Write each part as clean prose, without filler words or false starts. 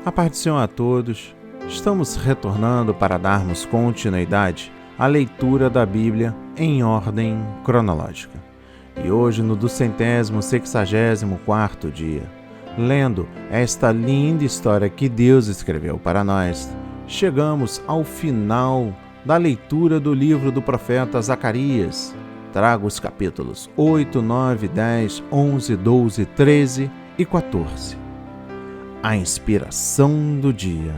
A paz do Senhor a todos. Estamos retornando para darmos continuidade à leitura da Bíblia em ordem cronológica. E hoje, no 264º dia, lendo esta linda história que Deus escreveu para nós, chegamos ao final da leitura do livro do profeta Zacarias. Trago os capítulos 8, 9, 10, 11, 12, 13 e 14. A inspiração do dia.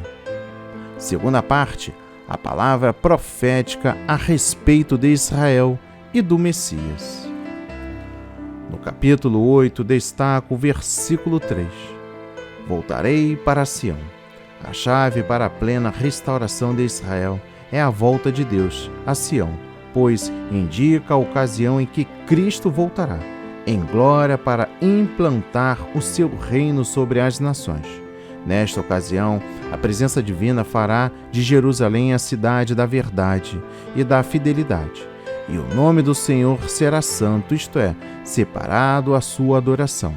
Segunda parte, a palavra profética a respeito de Israel e do Messias. No capítulo 8, destaco o versículo 3. Voltarei para Sião. A chave para a plena restauração de Israel é a volta de Deus a Sião, pois indica a ocasião em que Cristo voltará, em glória para implantar o seu reino sobre as nações. Nesta ocasião, a presença divina fará de Jerusalém a cidade da verdade e da fidelidade, e o nome do Senhor será santo, isto é, separado à sua adoração.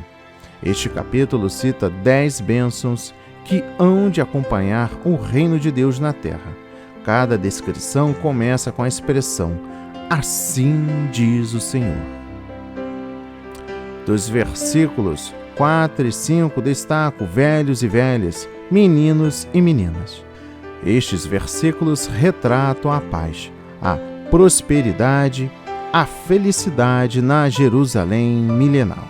Este capítulo cita 10 bênçãos que hão de acompanhar o reino de Deus na terra. Cada descrição começa com a expressão "assim diz o Senhor". Dos versículos 4 e 5 destaco velhos e velhas, meninos e meninas. Estes versículos retratam a paz, a prosperidade, a felicidade na Jerusalém milenal.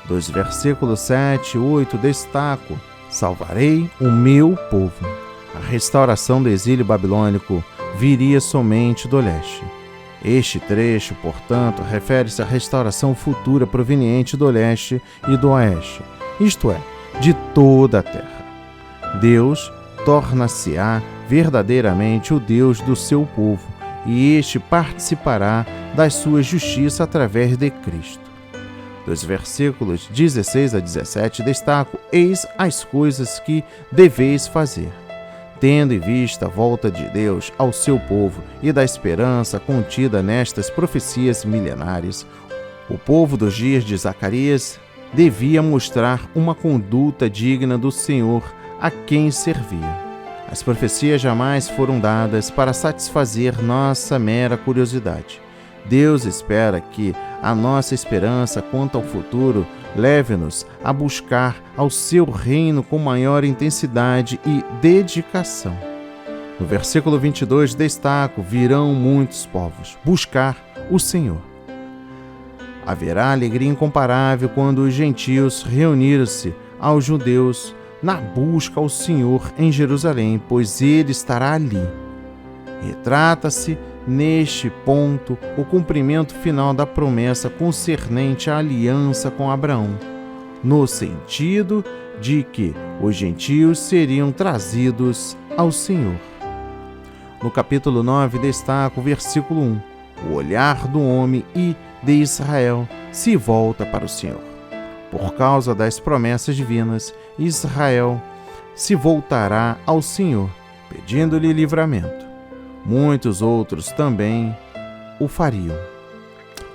Dos versículos 7 e 8 destaco: salvarei o meu povo. A restauração do exílio babilônico viria somente do leste. Este trecho, portanto, refere-se à restauração futura proveniente do leste e do oeste, isto é, de toda a terra. Deus torna-se-á verdadeiramente o Deus do seu povo, e este participará da sua justiça através de Cristo. Dos versículos 16 a 17 destaco: eis as coisas que deveis fazer. Tendo em vista a volta de Deus ao seu povo e da esperança contida nestas profecias milenares, o povo dos dias de Zacarias devia mostrar uma conduta digna do Senhor a quem servia. As profecias jamais foram dadas para satisfazer nossa mera curiosidade. Deus espera que a nossa esperança quanto ao futuro leve-nos a buscar ao seu reino com maior intensidade e dedicação. No versículo 22 destaco: virão muitos povos buscar o Senhor. Haverá alegria incomparável quando os gentios reunirem-se aos judeus na busca ao Senhor em Jerusalém, pois ele estará ali. Retrata-se neste ponto o cumprimento final da promessa concernente à aliança com Abraão, no sentido de que os gentios seriam trazidos ao Senhor. No capítulo 9 destaco o versículo 1. O olhar do homem e de Israel se volta para o Senhor. Por causa das promessas divinas, Israel se voltará ao Senhor, pedindo-lhe livramento. Muitos outros também o fariam.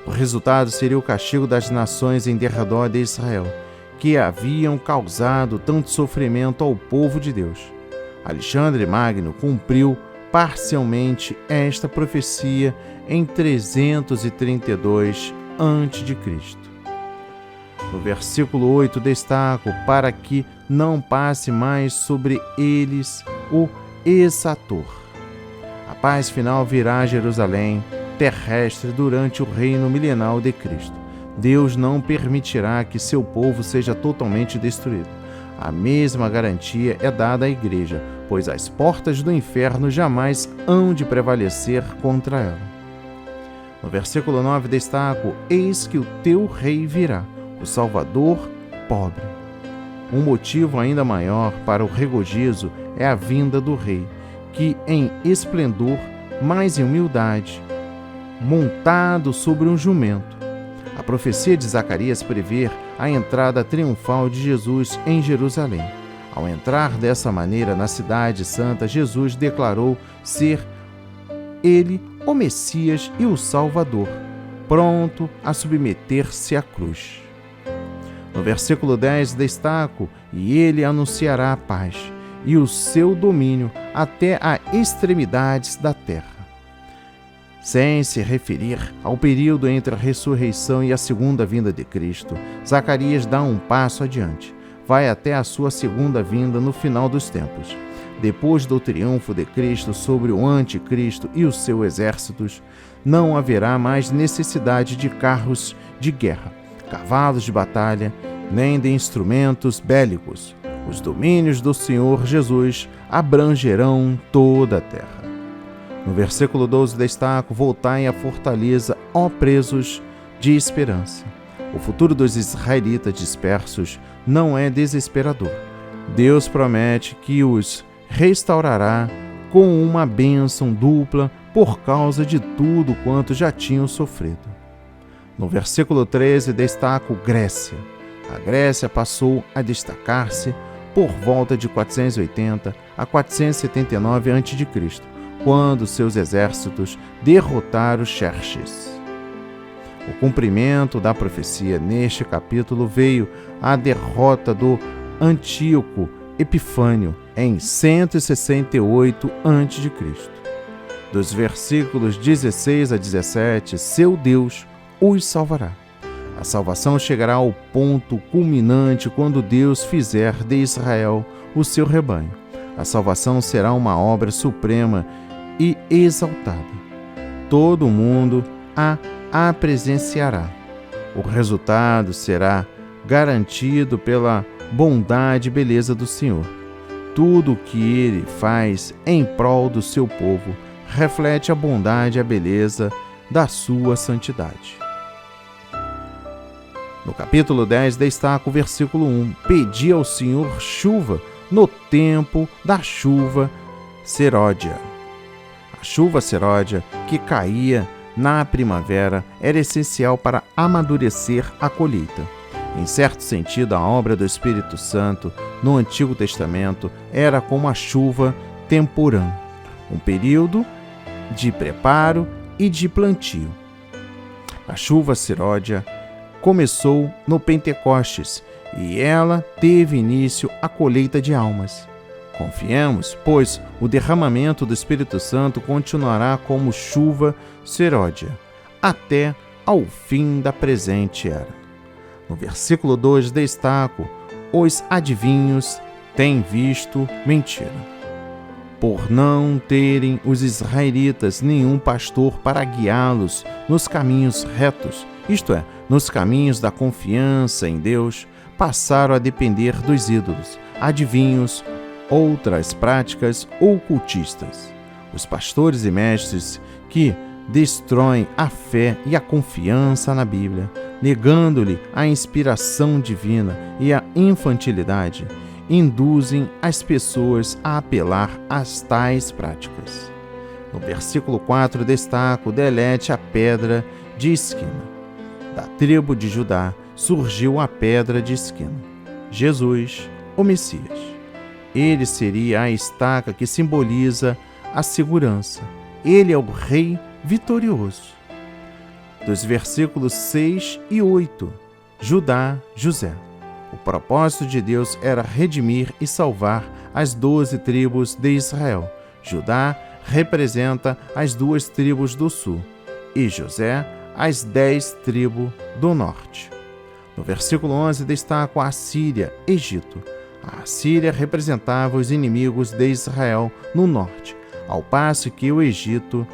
O resultado seria o castigo das nações em derredor de Israel, que haviam causado tanto sofrimento ao povo de Deus. Alexandre Magno cumpriu parcialmente esta profecia em 332 a.C. No versículo 8 destaco: para que não passe mais sobre eles o exator. A paz final virá a Jerusalém terrestre durante o reino milenal de Cristo. Deus não permitirá que seu povo seja totalmente destruído. A mesma garantia é dada à igreja, pois as portas do inferno jamais hão de prevalecer contra ela. No versículo 9 destaco: eis que o teu rei virá, o Salvador pobre. Um motivo ainda maior para o regozijo é a vinda do rei, que em esplendor, mas em humildade, montado sobre um jumento. A profecia de Zacarias prevê a entrada triunfal de Jesus em Jerusalém. Ao entrar dessa maneira na cidade santa, Jesus declarou ser ele o Messias e o Salvador, pronto a submeter-se à cruz. No versículo 10 destaco: e ele anunciará a paz e o seu domínio até as extremidades da terra. Sem se referir ao período entre a ressurreição e a segunda vinda de Cristo, Zacarias dá um passo adiante. Vai até a sua segunda vinda no final dos tempos. Depois do triunfo de Cristo sobre o anticristo e os seus exércitos, não haverá mais necessidade de carros de guerra, cavalos de batalha, nem de instrumentos bélicos. Os domínios do Senhor Jesus abrangerão toda a terra. No versículo 12 destaco: voltai à fortaleza, ó presos de esperança. O futuro dos israelitas dispersos não é desesperador. Deus promete que os restaurará com uma bênção dupla por causa de tudo quanto já tinham sofrido. No versículo 13 destaco Grécia. A Grécia passou a destacar-se por volta de 480 a 479 a.C., quando seus exércitos derrotaram Xerxes. O cumprimento da profecia neste capítulo veio a derrota do Antíoco Epifânio em 168 a.C. Dos versículos 16 a 17, seu Deus os salvará. A salvação chegará ao ponto culminante quando Deus fizer de Israel o seu rebanho. A salvação será uma obra suprema e exaltada. Todo mundo a presenciará. O resultado será garantido pela bondade e beleza do Senhor. Tudo o que Ele faz em prol do seu povo reflete a bondade e a beleza da sua santidade. No capítulo 10, destaca o versículo 1. Pedi ao Senhor chuva no tempo da chuva seródia. A chuva seródia, que caía na primavera, era essencial para amadurecer a colheita. Em certo sentido, a obra do Espírito Santo no Antigo Testamento era como a chuva temporã, um período de preparo e de plantio. A chuva seródia começou no Pentecostes e ela teve início a colheita de almas. Confiemos, pois o derramamento do Espírito Santo continuará como chuva seródia, até ao fim da presente era. No versículo 2 destaco: os adivinhos têm visto mentira. Por não terem os israelitas nenhum pastor para guiá-los nos caminhos retos, isto é, nos caminhos da confiança em Deus, passaram a depender dos ídolos, adivinhos, outras práticas ocultistas. Os pastores e mestres que destroem a fé e a confiança na Bíblia, negando-lhe a inspiração divina e a infantilidade, induzem as pessoas a apelar às tais práticas. No versículo 4 destaco: delete a pedra de esquina. Da tribo de Judá surgiu a pedra de esquina, Jesus, o Messias. Ele seria a estaca que simboliza a segurança. Ele é o Rei vitorioso. Dos versículos 6 e 8, Judá, José. O propósito de Deus era redimir e salvar as 12 tribos de Israel. Judá representa as 2 tribos do sul e José as 10 tribos do norte. No versículo 11 destaco a Assíria, Egito. A Assíria representava os inimigos de Israel no norte, ao passo que o Egito,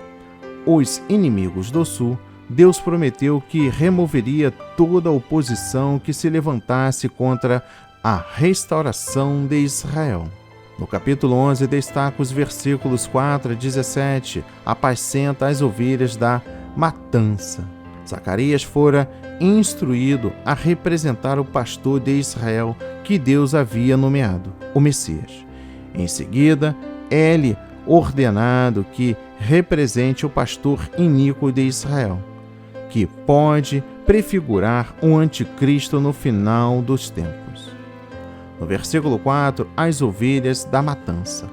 os inimigos do sul. Deus prometeu que removeria toda a oposição que se levantasse contra a restauração de Israel. No capítulo 11 destaca os versículos 4 a 17, apacenta as ovelhas da matança. Zacarias fora instruído a representar o pastor de Israel que Deus havia nomeado, o Messias. Em seguida, é-lhe ordenado que represente o pastor iníquo de Israel, que pode prefigurar o anticristo no final dos tempos. No versículo 4, as ovelhas da matança.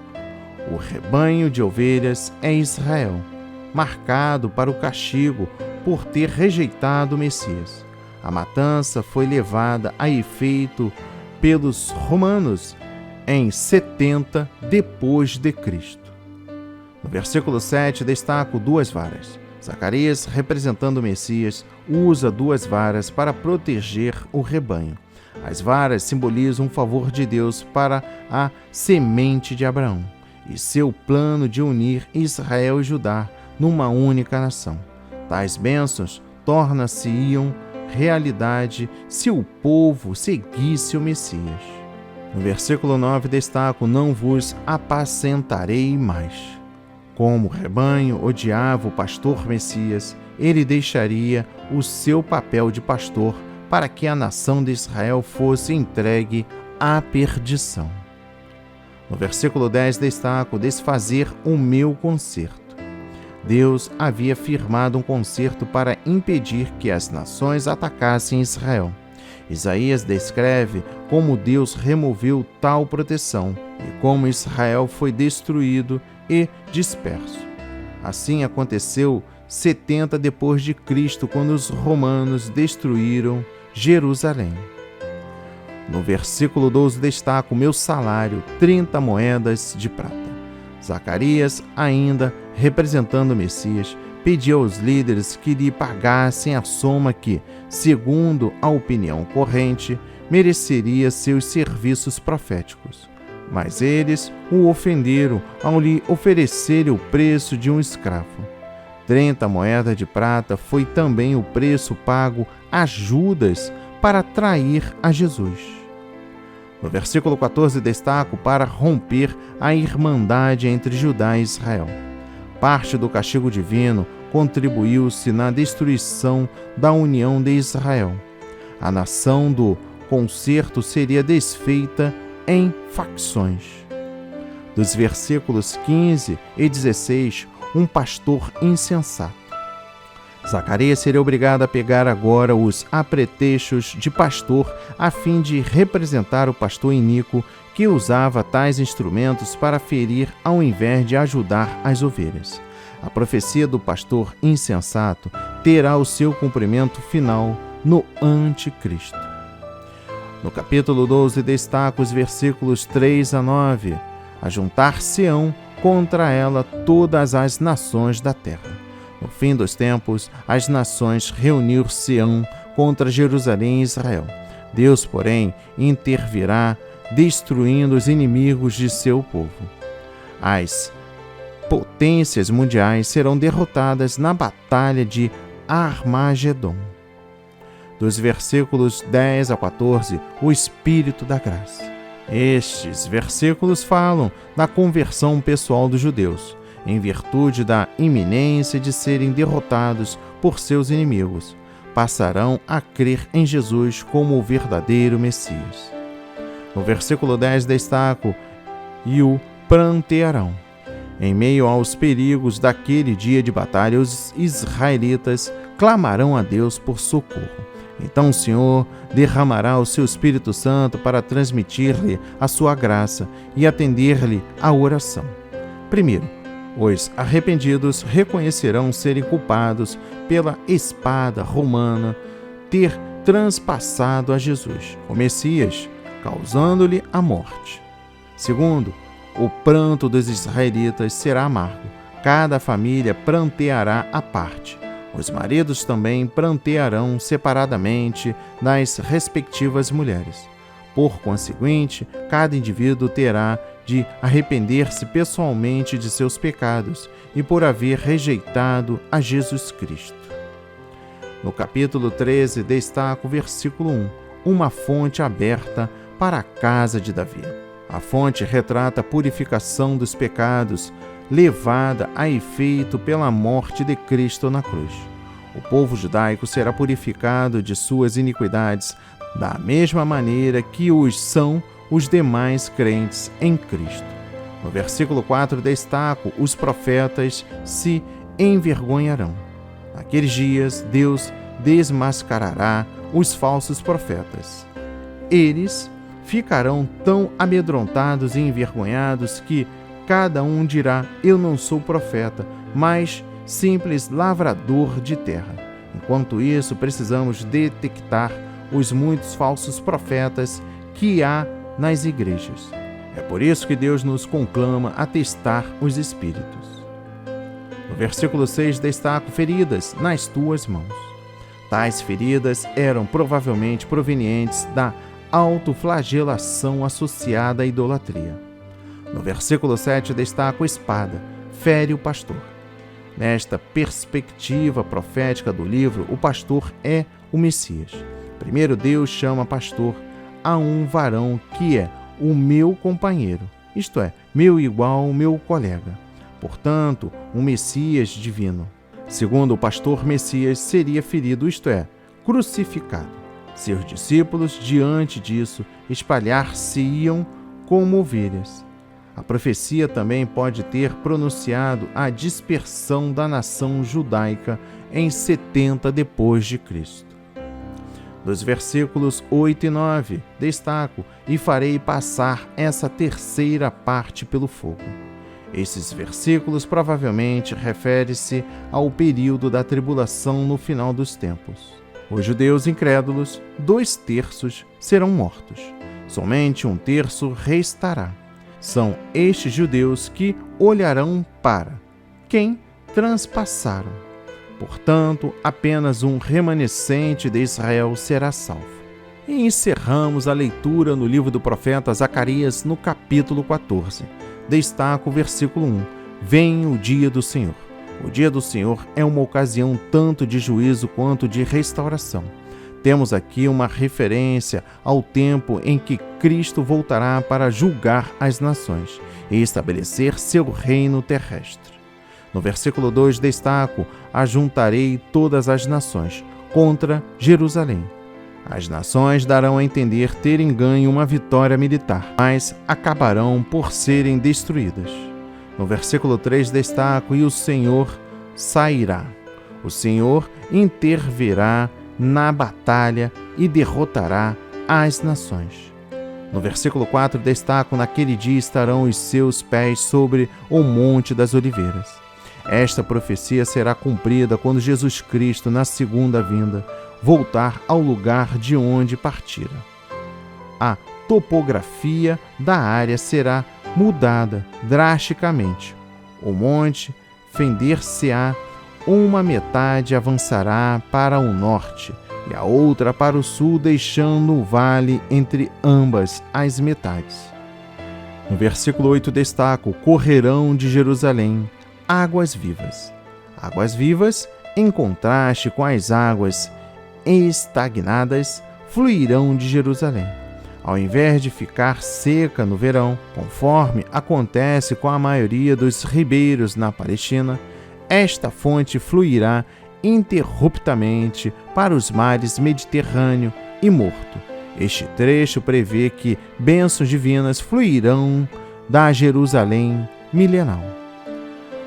O rebanho de ovelhas é Israel, marcado para o castigo por ter rejeitado o Messias. A matança foi levada a efeito pelos romanos em 70 depois de Cristo. No versículo 7 destaco 2 varas. Zacarias, representando o Messias, usa 2 varas para proteger o rebanho. As varas simbolizam um favor de Deus para a semente de Abraão e seu plano de unir Israel e Judá numa única nação. Tais bênçãos tornam-se-iam realidade se o povo seguisse o Messias. No versículo 9 destaco: não vos apacentarei mais. Como o rebanho odiava o pastor Messias, ele deixaria o seu papel de pastor para que a nação de Israel fosse entregue à perdição. No versículo 10 destaco: desfazer o meu concerto. Deus havia firmado um concerto para impedir que as nações atacassem Israel. Isaías descreve como Deus removeu tal proteção e como Israel foi destruído e disperso. Assim aconteceu 70 depois de Cristo, quando os romanos destruíram Jerusalém. No versículo 12 destaca: o meu salário, 30 moedas de prata. Zacarias, ainda representando o Messias, pediu aos líderes que lhe pagassem a soma que, segundo a opinião corrente, mereceria seus serviços proféticos. Mas eles o ofenderam ao lhe oferecerem o preço de um escravo. 30 moedas de prata foi também o preço pago a Judas para trair a Jesus. No versículo 14 destaco: para romper a irmandade entre Judá e Israel. Parte do castigo divino contribuiu-se na destruição da união de Israel. A nação do concerto seria desfeita em facções. Dos versículos 15 e 16, um pastor insensato. Zacarias seria obrigado a pegar agora os apetrechos de pastor a fim de representar o pastor iníquo que usava tais instrumentos para ferir ao invés de ajudar as ovelhas. A profecia do pastor insensato terá o seu cumprimento final no Anticristo. No capítulo 12 destaca os versículos 3 a 9. Ajuntar-se-ão contra ela todas as nações da terra. No fim dos tempos, as nações reunir-se-ão contra Jerusalém e Israel. Deus, porém, intervirá, destruindo os inimigos de seu povo. As potências mundiais serão derrotadas na batalha de Armagedon. Dos versículos 10 a 14, o Espírito da Graça. Estes versículos falam da conversão pessoal dos judeus, em virtude da iminência de serem derrotados por seus inimigos. Passarão a crer em Jesus como o verdadeiro Messias. No versículo 10 destaco: e o prantearão. Em meio aos perigos daquele dia de batalha, os israelitas clamarão a Deus por socorro. Então o Senhor derramará o seu Espírito Santo para transmitir-lhe a sua graça e atender-lhe a oração. Primeiro, os arrependidos reconhecerão serem culpados pela espada romana ter transpassado a Jesus, o Messias, causando-lhe a morte. Segundo, o pranto dos israelitas será amargo. Cada família pranteará à parte. Os maridos também prantearão separadamente das respectivas mulheres. Por conseguinte, cada indivíduo terá de arrepender-se pessoalmente de seus pecados e por haver rejeitado a Jesus Cristo. No capítulo 13, destaca o versículo 1, uma fonte aberta para a casa de Davi. A fonte retrata a purificação dos pecados, levada a efeito pela morte de Cristo na cruz. O povo judaico será purificado de suas iniquidades, da mesma maneira que são os demais crentes em Cristo. No versículo 4 destaco: os profetas se envergonharão. Naqueles dias, Deus desmascarará os falsos profetas. Eles ficarão tão amedrontados e envergonhados que cada um dirá: eu não sou profeta, mas simples lavrador de terra. Enquanto isso, precisamos detectar os muitos falsos profetas que há nas igrejas. É por isso que Deus nos conclama a testar os espíritos. No versículo 6 destaco feridas nas tuas mãos. Tais feridas eram provavelmente provenientes da autoflagelação associada à idolatria. No versículo 7 destaco espada, fere o pastor. Nesta perspectiva profética do livro, o pastor é o Messias. Primeiro Deus chama pastor a um varão que é o meu companheiro, isto é, meu igual, meu colega. Portanto, um Messias divino. Segundo, o pastor Messias seria ferido, isto é, crucificado. Seus discípulos, diante disso, espalhar-se-iam como ovelhas. A profecia também pode ter pronunciado a dispersão da nação judaica em 70 depois de Cristo. Dos versículos 8 e 9, destaco: e farei passar essa terceira parte pelo fogo. Esses versículos provavelmente referem-se ao período da tribulação no final dos tempos. Os judeus incrédulos, 2/3 serão mortos. Somente 1/3 restará. São estes judeus que olharão para quem transpassaram. Portanto, apenas um remanescente de Israel será salvo. E encerramos a leitura no livro do profeta Zacarias, no capítulo 14. Destaco o versículo 1. Vem o dia do Senhor. O dia do Senhor é uma ocasião tanto de juízo quanto de restauração. Temos aqui uma referência ao tempo em que Cristo voltará para julgar as nações e estabelecer seu reino terrestre. No versículo 2 destaco: ajuntarei todas as nações contra Jerusalém. As nações darão a entender terem ganho uma vitória militar, mas acabarão por serem destruídas. No versículo 3 destaco: e o Senhor sairá. O Senhor intervirá na batalha e derrotará as nações. No versículo 4 destaco: naquele dia estarão os seus pés sobre o Monte das Oliveiras. Esta profecia será cumprida quando Jesus Cristo, na segunda vinda, voltar ao lugar de onde partira. A topografia da área será mudada drasticamente. O monte fender-se-á, uma metade avançará para o norte e a outra para o sul, deixando o vale entre ambas as metades. No versículo 8 destaco: correrão de Jerusalém águas vivas. Águas vivas, em contraste com as águas estagnadas, fluirão de Jerusalém. Ao invés de ficar seca no verão, conforme acontece com a maioria dos ribeiros na Palestina, esta fonte fluirá interruptamente para os mares Mediterrâneo e Morto. Este trecho prevê que bênçãos divinas fluirão da Jerusalém milenal.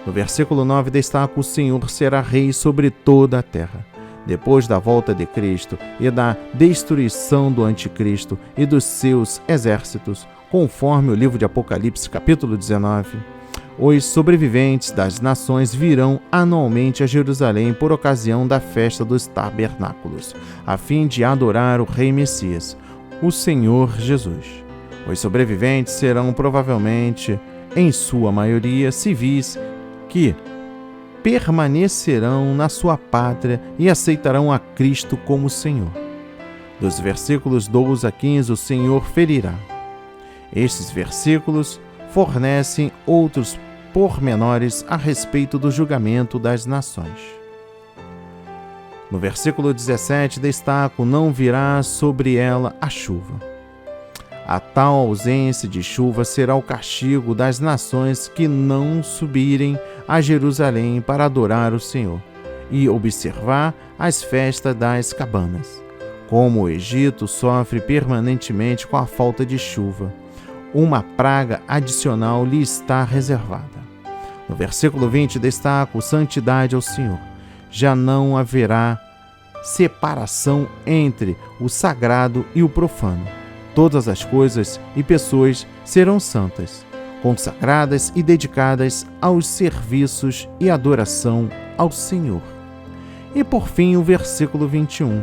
No versículo 9 destaca: o Senhor será rei sobre toda a terra. Depois da volta de Cristo e da destruição do anticristo e dos seus exércitos, conforme o livro de Apocalipse, capítulo 19, os sobreviventes das nações virão anualmente a Jerusalém por ocasião da festa dos tabernáculos, a fim de adorar o Rei Messias, o Senhor Jesus. Os sobreviventes serão provavelmente, em sua maioria, civis que permanecerão na sua pátria e aceitarão a Cristo como Senhor. Dos versículos 12 a 15, o Senhor ferirá. Estes versículos fornecem outros pormenores a respeito do julgamento das nações. No versículo 17, destaco: não virá sobre ela a chuva. A tal ausência de chuva será o castigo das nações que não subirem a Jerusalém para adorar o Senhor e observar as festas das cabanas. Como o Egito sofre permanentemente com a falta de chuva, uma praga adicional lhe está reservada. No versículo 20 destaco: santidade ao Senhor. Já não haverá separação entre o sagrado e o profano. Todas as coisas e pessoas serão santas, consagradas e dedicadas aos serviços e adoração ao Senhor. E por fim, o versículo 21.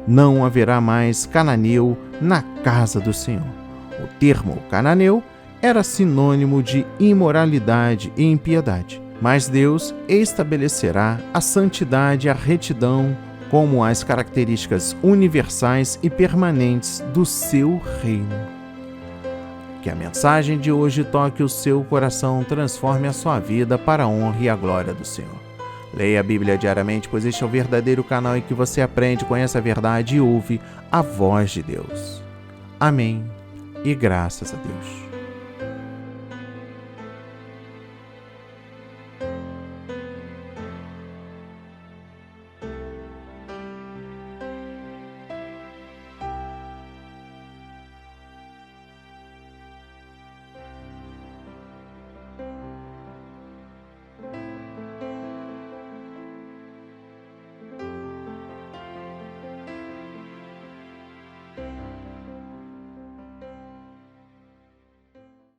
Não haverá mais cananeu na casa do Senhor. O termo cananeu era sinônimo de imoralidade e impiedade, mas Deus estabelecerá a santidade e a retidão como as características universais e permanentes do seu reino. Que a mensagem de hoje toque o seu coração, transforme a sua vida para a honra e a glória do Senhor. Leia a Bíblia diariamente, pois este é o verdadeiro canal em que você aprende, conhece a verdade e ouve a voz de Deus. Amém e graças a Deus.